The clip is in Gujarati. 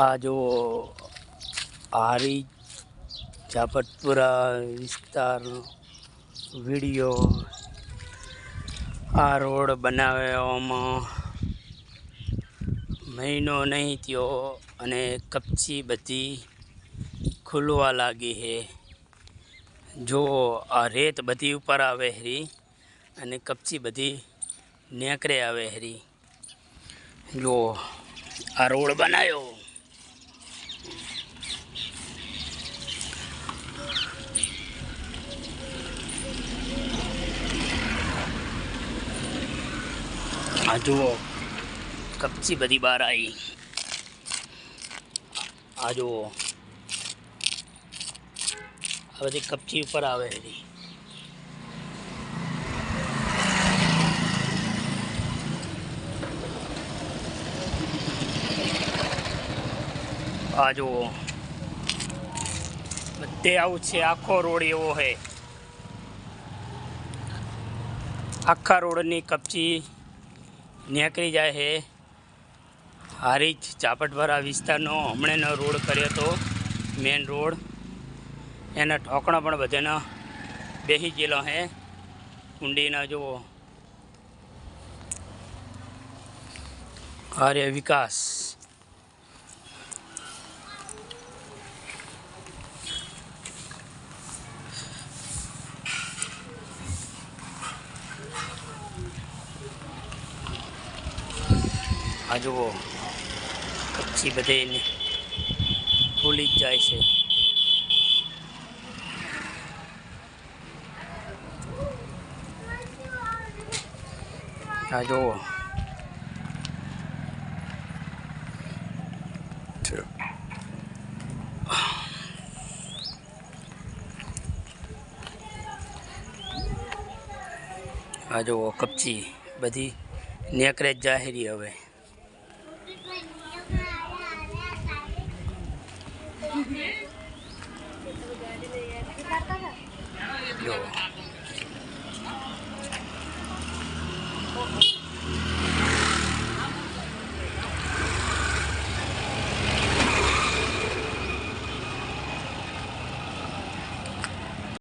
આ જો હારી ઝાપટપુરા વિસ્તારનો વિડીયો. આ રોડ બનાવવામાં મહિનો નહીં થયો અને કપચી બધી ખુલવા લાગી છે. જો આ રેત બધી ઉપર આવે હરી અને કપચી બધી નેકરે આવે હરી. જો આ રોડ બનાવ્યો. આ જુઓ કપચી બધી બહાર આવી. આ જુઓ આ બધી કપચી ઉપર આવે છે. આ જુઓ બધે આવું છે. આખો રોડ એવો છે. આખા રોડની કપચી નીકળી જાય છે. હારીજ ઝાપટપુરા વિસ્તારનો હમણાંનો રોડ કર્યો હતો, મેન રોડ. એના ઠોકણા પણ બધાના બેસી ગયેલો છે. કુંડીના જુઓ. આર્ય વિકાસ. આ જુઓ કચ્છી બધે ખુલી જ જાય છે. આ જુઓ આ જુઓ કપચી બધી નેકરે જ જાહેરી હવે. જો